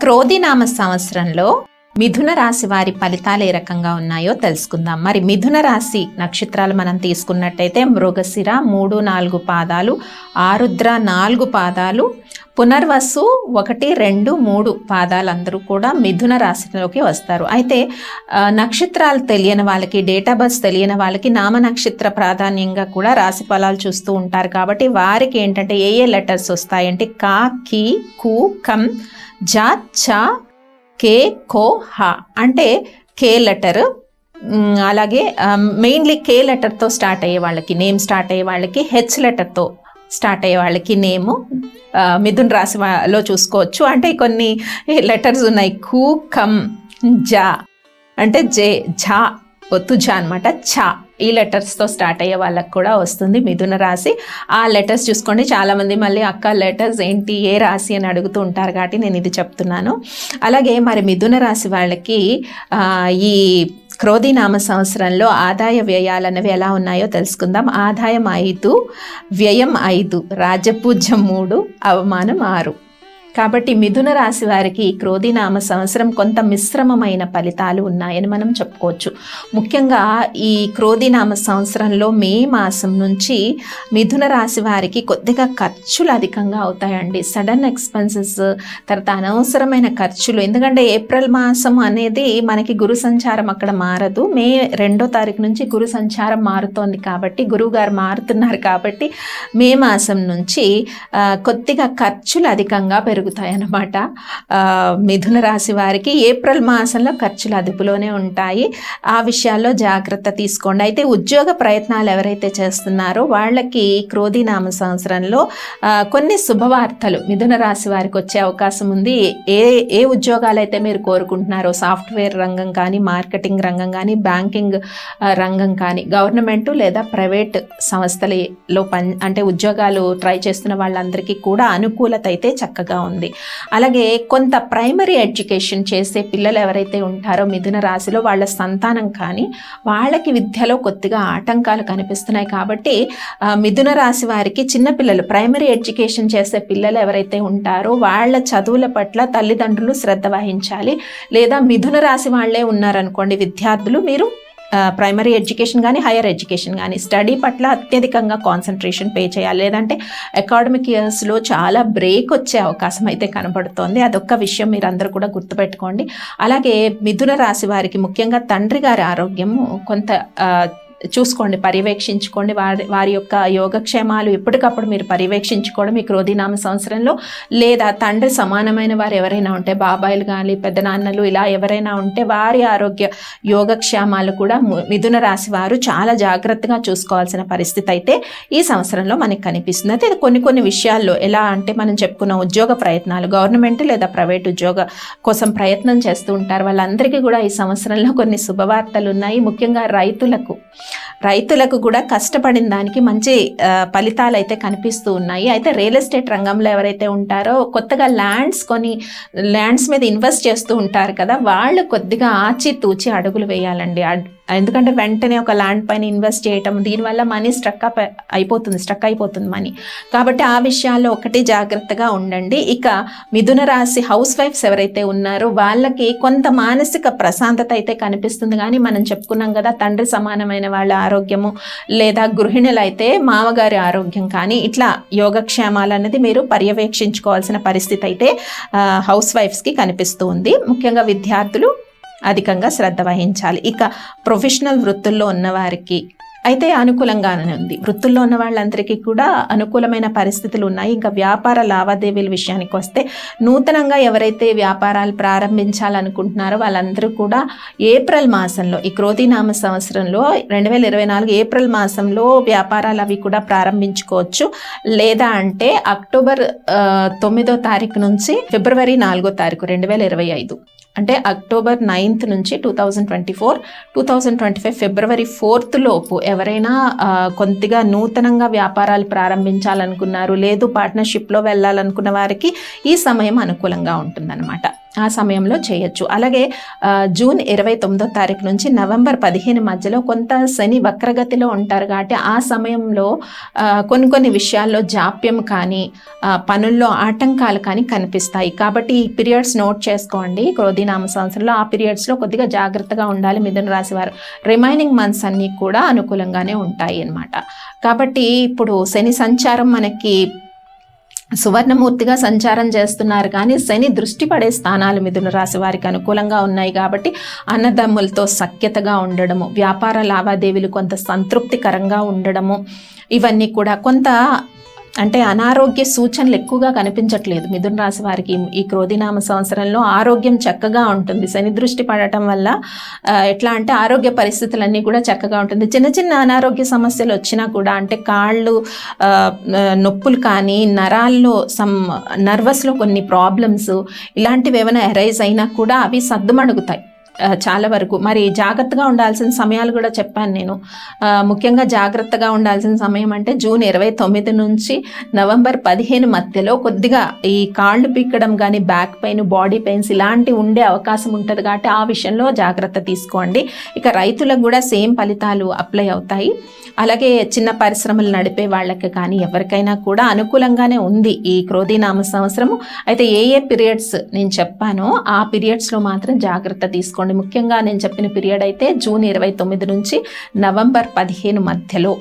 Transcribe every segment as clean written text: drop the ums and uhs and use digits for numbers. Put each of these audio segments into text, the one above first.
క్రోధినామ సంవత్సరంలో మిథున రాశి వారి ఫలితాలు ఏ రకంగా ఉన్నాయో తెలుసుకుందాం. మరి మిథున రాశి నక్షత్రాలు మనం తీసుకున్నట్టయితే మృగశిర 3, 4 పాదాలు, ఆరుద్ర 4 పాదాలు, పునర్వసు 1, 2, 3 పాదాలు అందరూ కూడా మిథున రాశిలోకి వస్తారు. అయితే నక్షత్రాలు తెలియని వాళ్ళకి, డేట్ ఆఫ్ బర్త్ తెలియని వాళ్ళకి నామ నక్షత్ర ప్రాధాన్యంగా కూడా రాశి ఫలాలు చూస్తూ ఉంటారు. కాబట్టి వారికి ఏంటంటే ఏ లెటర్స్ వస్తాయంటే కా, కి, కు, కం, జ, చ, కే, కో, హ అంటే కే లెటర్. అలాగే మెయిన్లీ కే లెటర్తో స్టార్ట్ అయ్యే వాళ్ళకి నేమ్ స్టార్ట్ అయ్యే వాళ్ళకి, హెచ్ లెటర్తో స్టార్ట్ అయ్యే వాళ్ళకి నేము మిథున రాశిలో చూసుకోవచ్చు. అంటే కొన్ని లెటర్స్ ఉన్నాయి. కు, కం, జ అంటే జే, ఝ ఒత్తు జ అనమాట, ఛ ఈ లెటర్స్తో స్టార్ట్ అయ్యే వాళ్ళకి కూడా వస్తుంది మిథున రాశి. ఆ లెటర్స్ చూసుకోండి. చాలామంది మళ్ళీ అక్క లెటర్స్ ఏంటి, ఏ రాశి అని అడుగుతూ ఉంటారు కాబట్టి నేను ఇది చెప్తున్నాను. అలాగే మరి మిథున రాశి వాళ్ళకి ఈ క్రోధినామ సంవత్సరంలో ఆదాయ వ్యయాలు అనేవి ఎలా ఉన్నాయో తెలుసుకుందాం. ఆదాయం 5, వ్యయం 5, రాజపూజ్యం 3, అవమానం 6. కాబట్టి మిథున రాశి వారికి ఈ క్రోధినామ సంవత్సరం కొంత మిశ్రమమైన ఫలితాలు ఉన్నాయని మనం చెప్పుకోవచ్చు. ముఖ్యంగా ఈ క్రోధినామ సంవత్సరంలో మే మాసం నుంచి మిథున రాశి వారికి కొద్దిగా ఖర్చులు అధికంగా అవుతాయండి. సడన్ ఎక్స్పెన్సెస్, తర్వాత అనవసరమైన ఖర్చులు. ఎందుకంటే ఏప్రిల్ మాసం అనేది మనకి గురు సంచారం అక్కడ మారదు. మే 2వ తారీఖు నుంచి గురు సంచారం మారుతోంది కాబట్టి, గురువు గారు మారుతున్నారు కాబట్టి మే మాసం నుంచి కొద్దిగా ఖర్చులు అధికంగా పెరుగుతాయన్నమాట. మిథున రాశి వారికి ఏప్రిల్ మాసంలో ఖర్చులు అదుపులోనే ఉంటాయి. ఆ విషయాల్లో జాగ్రత్త తీసుకోండి. అయితే ఉద్యోగ ప్రయత్నాలు ఎవరైతే చేస్తున్నారో వాళ్ళకి క్రోధినామ సంవత్సరంలో కొన్ని శుభవార్తలు మిథున రాశి వారికి వచ్చే అవకాశం ఉంది. ఏ ఉద్యోగాలు అయితే మీరు కోరుకుంటున్నారో, సాఫ్ట్వేర్ రంగం కానీ, మార్కెటింగ్ రంగం కానీ, బ్యాంకింగ్ రంగం కానీ, గవర్నమెంట్ లేదా ప్రైవేట్ సంస్థలలో అంటే ఉద్యోగాలు ట్రై చేస్తున్న వాళ్ళందరికీ కూడా అనుకూలత అయితే చక్కగా ఉంది. అలాగే కొంత ప్రైమరీ ఎడ్యుకేషన్ చేసే పిల్లలు ఎవరైతే ఉంటారో మిథున రాశిలో, వాళ్ళ సంతానం కానీ వాళ్ళకి విద్యలో కొద్దిగా ఆటంకాలు కనిపిస్తున్నాయి. కాబట్టి మిథున రాశి వారికి చిన్నపిల్లలు, ప్రైమరీ ఎడ్యుకేషన్ చేసే పిల్లలు ఎవరైతే ఉంటారో వాళ్ళ చదువుల పట్ల తల్లిదండ్రులు శ్రద్ధ వహించాలి. లేదా మిథున రాశి వాళ్ళే ఉన్నారనుకోండి విద్యార్థులు, మీరు ప్రైమరీ ఎడ్యుకేషన్ కానీ, హైయర్ ఎడ్యుకేషన్ కానీ స్టడీ పట్ల అత్యధికంగా కాన్సన్ట్రేషన్ పే చేయాలి. లేదంటే అకాడమిక్ ఇయర్స్లో చాలా బ్రేక్ వచ్చే అవకాశం అయితే కనబడుతోంది. అదొక్క విషయం మీరు అందరూ కూడా గుర్తుపెట్టుకోండి. అలాగే మిథున రాశి వారికి ముఖ్యంగా తండ్రి గారి ఆరోగ్యం కొంత చూసుకోండి, పర్యవేక్షించుకోండి. వారి యొక్క యోగక్షేమాలు ఎప్పటికప్పుడు మీరు పర్యవేక్షించుకోవడం ఈ క్రోధినామ సంవత్సరంలో. లేదా తండ్రి సమానమైన వారు ఎవరైనా ఉంటే, బాబాయిలు కానీ, పెద్దనాన్నలు ఇలా ఎవరైనా ఉంటే వారి ఆరోగ్య యోగక్షేమాలు కూడా మిథున రాశి వారు చాలా జాగ్రత్తగా చూసుకోవాల్సిన పరిస్థితి అయితే ఈ సంవత్సరంలో మనకి కనిపిస్తుంది. అయితే కొన్ని విషయాల్లో ఎలా అంటే, మనం చెప్పుకున్న ఉద్యోగ ప్రయత్నాలు, గవర్నమెంట్ లేదా ప్రైవేట్ ఉద్యోగ కోసం ప్రయత్నం చేస్తూ ఉంటారు. వాళ్ళందరికీ కూడా ఈ సంవత్సరంలో కొన్ని శుభవార్తలు ఉన్నాయి. ముఖ్యంగా రైతులకు కూడా కష్టపడిన దానికి మంచి ఫలితాలు అయితే కనిపిస్తూ ఉన్నాయి. అయితే రియల్ ఎస్టేట్ రంగంలో ఎవరైతే ఉంటారో, కొత్తగా ల్యాండ్స్ మీద ఇన్వెస్ట్ చేస్తూ ఉంటారు కదా, వాళ్ళు కొద్దిగా ఆచితూచి అడుగులు వేయాలండి. ఎందుకంటే వెంటనే ఒక ల్యాండ్ పైన ఇన్వెస్ట్ చేయటం, దీనివల్ల మనీ స్ట్రక్ అయిపోతుంది మనీ. కాబట్టి ఆ విషయాల్లో ఒకటి జాగ్రత్తగా ఉండండి. ఇక మిథున రాశి హౌస్ వైఫ్స్ ఎవరైతే ఉన్నారో వాళ్ళకి కొంత మానసిక ప్రశాంతత అయితే కనిపిస్తుంది. కానీ మనం చెప్పుకున్నాం కదా, తండ్రి సమానమైన వాళ్ళ ఆరోగ్యము, లేదా గృహిణులు అయితే మామగారి ఆరోగ్యం కానీ, ఇట్లా యోగక్షేమాలు అనేది మీరు పర్యవేక్షించుకోవాల్సిన పరిస్థితి అయితే హౌస్ వైఫ్స్కి కనిపిస్తూ ఉంది. ముఖ్యంగా విద్యార్థులు అధికంగా శ్రద్ధ వహించాలి. ఇక ప్రొఫెషనల్ వృత్తుల్లో ఉన్నవారికి అయితే అనుకూలంగానే ఉంది. వృత్తుల్లో ఉన్న వాళ్ళందరికీ కూడా అనుకూలమైన పరిస్థితులు ఉన్నాయి. ఇంకా వ్యాపార లావాదేవీల విషయానికి వస్తే, నూతనంగా ఎవరైతే వ్యాపారాలు ప్రారంభించాలనుకుంటున్నారో వాళ్ళందరూ కూడా ఏప్రిల్ మాసంలో, ఈ క్రోధినామ సంవత్సరంలో 2024 ఏప్రిల్ మాసంలో వ్యాపారాలు అవి కూడా ప్రారంభించుకోవచ్చు. లేదా అంటే అక్టోబర్ 9వ తారీఖు నుంచి ఫిబ్రవరి 4వ తారీఖు 2025, అంటే అక్టోబర్ 9th నుంచి 2025 ఫిబ్రవరి 4th లోపు ఎవరైనా కొద్దిగా నూతనంగా వ్యాపారాలు ప్రారంభించాలనుకున్నారు, లేదు పార్ట్నర్షిప్లో వెళ్ళాలనుకున్న వారికి ఈ సమయం అనుకూలంగా ఉంటుందన్నమాట. ఆ సమయంలో చేయొచ్చు. అలాగే జూన్ 29వ తారీఖు నుంచి నవంబర్ 15 మధ్యలో కొంత శని వక్రగతిలో ఉంటారు కాబట్టి ఆ సమయంలో కొన్ని విషయాల్లో జాప్యం కానీ పనుల్లో ఆటంకాలు కానీ కనిపిస్తాయి. కాబట్టి ఈ పీరియడ్స్ నోట్ చేసుకోండి. క్రోధినామ సంవత్సరంలో ఆ పీరియడ్స్లో కొద్దిగా జాగ్రత్తగా ఉండాలి మిథున రాశి వారు. రిమైనింగ్ మంత్స్ అన్నీ కూడా అనుకూలంగానే ఉంటాయి అన్నమాట. కాబట్టి ఇప్పుడు శని సంచారం మనకి సువర్ణమూర్తిగా సంచారం చేస్తున్నారు, కానీ శని దృష్టి పడే స్థానాలు మిథున రాశి వారికి అనుకూలంగా ఉన్నాయి కాబట్టి అన్నదమ్ములతో సఖ్యతగా ఉండడము, వ్యాపార లావాదేవీలు కొంత సంతృప్తికరంగా ఉండడము, ఇవన్నీ కూడా కొంత అంటే అనారోగ్య సూచనలు ఎక్కువగా కనిపించట్లేదు మిథున రాశి వారికి. ఈ క్రోధినామ సంవత్సరంలో ఆరోగ్యం చక్కగా ఉంటుంది. శని దృష్టి పడటం వల్ల ఎట్లా అంటే ఆరోగ్య పరిస్థితులన్నీ కూడా చక్కగా ఉంటుంది. చిన్న చిన్న అనారోగ్య సమస్యలు వచ్చినా కూడా అంటే కాళ్ళు నొప్పులు కానీ నరాల్లో నర్వస్లో కొన్ని ప్రాబ్లమ్స్ ఇలాంటివి ఏమైనా అరైజ్ అయినా కూడా అవి సద్దుమణుగుతాయి చాలా వరకు. మరి జాగ్రత్తగా ఉండాల్సిన సమయాలు కూడా చెప్పాను నేను. ముఖ్యంగా జాగ్రత్తగా ఉండాల్సిన సమయం అంటే జూన్ 29 నుంచి నవంబర్ 15 మధ్యలో కొద్దిగా ఈ కాళ్ళు పీక్కడం కానీ బ్యాక్ పెయిన్, బాడీ పెయిన్స్ ఇలాంటివి ఉండే అవకాశం ఉంటుంది కాబట్టి ఆ విషయంలో జాగ్రత్త తీసుకోండి. ఇక రైతులకు కూడా సేమ్ ఫలితాలు అప్లై అవుతాయి. అలాగే చిన్న పరిశ్రమలు నడిపే వాళ్ళకి కానీ ఎవరికైనా కూడా అనుకూలంగానే ఉంది ఈ క్రోధినామ సంవత్సరము. అయితే ఏ పీరియడ్స్ నేను చెప్పానో ఆ పీరియడ్స్లో మాత్రం జాగ్రత్త తీసుకోండి. ముఖ్యంగా నేను చెప్పిన పీరియడ్ అయితే జూన్ 29 నుంచి నవంబర్ 15 మధ్యలో.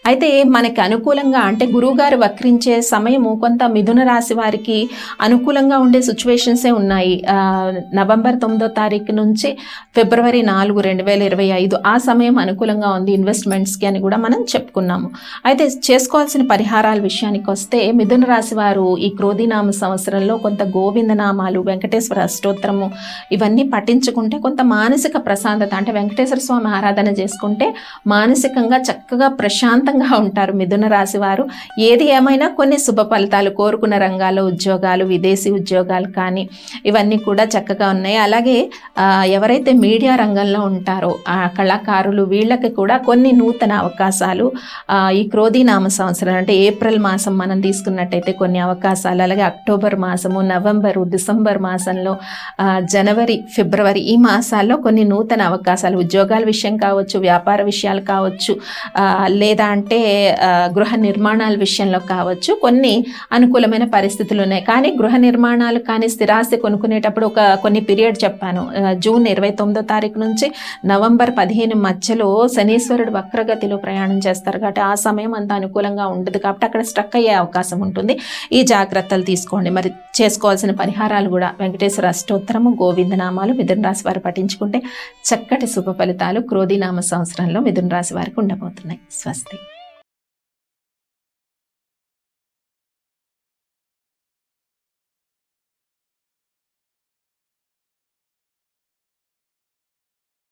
అయితే మనకి అనుకూలంగా అంటే గురువుగారు వక్రించే సమయము కొంత మిథున రాశి వారికి అనుకూలంగా ఉండే సిచ్యువేషన్సే ఉన్నాయి. నవంబర్ 9వ తారీఖు నుంచి ఫిబ్రవరి 4, 2025 ఆ సమయం అనుకూలంగా ఉంది ఇన్వెస్ట్మెంట్స్కి అని కూడా మనం చెప్పుకున్నాము. అయితే చేసుకోవాల్సిన పరిహారాల విషయానికి వస్తే మిథున రాశి వారు ఈ క్రోధినామ సంవత్సరంలో కొంత గోవిందనామాలు, వెంకటేశ్వర అష్టోత్తరము ఇవన్నీ పఠించుకుంటే కొంత మానసిక ప్రశాంతత అంటే వెంకటేశ్వర స్వామి ఆరాధన చేసుకుంటే మానసికంగా చక్కగా ప్రశాంతంగా ఉంటారు మిథున రాశి వారు. ఏది ఏమైనా కొన్ని శుభ ఫలితాలు కోరుకున్న రంగాల్లో ఉద్యోగాలు, విదేశీ ఉద్యోగాలు కానీ ఇవన్నీ కూడా చక్కగా ఉన్నాయి. అలాగే ఎవరైతే మీడియా రంగంలో ఉంటారో ఆ కళాకారులు వీళ్ళకి కూడా కొన్ని నూతన అవకాశాలు ఈ క్రోధినామ సంవత్సరం అంటే ఏప్రిల్ మాసం మనం తీసుకున్నట్టయితే కొన్ని అవకాశాలు, అలాగే అక్టోబర్ మాసము, నవంబరు, డిసెంబర్ మాసంలో, జనవరి, ఫిబ్రవరి ఈ మాసాల్లో కొన్ని నూతన అవకాశాలు ఉద్యోగాల విషయం కావచ్చు, వ్యాపార విషయాలు కావచ్చు, లేదా అంటే గృహ నిర్మాణాల విషయంలో కావచ్చు కొన్ని అనుకూలమైన పరిస్థితులు ఉన్నాయి. కానీ గృహ నిర్మాణాలు కానీ స్థిరాస్తి కొనుక్కునేటప్పుడు కొన్ని పీరియడ్ చెప్పాను. జూన్ 29వ తారీఖు నుంచి నవంబర్ 15 మధ్యలో శనీశ్వరుడు వక్రగతిలో ప్రయాణం చేస్తారు కాబట్టి ఆ సమయం అంత అనుకూలంగా ఉండదు కాబట్టి అక్కడ స్ట్రక్ అయ్యే అవకాశం ఉంటుంది. ఈ జాగ్రత్తలు తీసుకోండి. మరి చేసుకోవాల్సిన పరిహారాలు కూడా వెంకటేశ్వర అష్టోత్తరము, గోవిందనామాలు మిథున రాశి వారు పఠించుకుంటే చక్కటి శుభ ఫలితాలు క్రోధినామ సంవత్సరంలో మిథున రాశి వారికి ఉండబోతున్నాయి. స్వస్తి.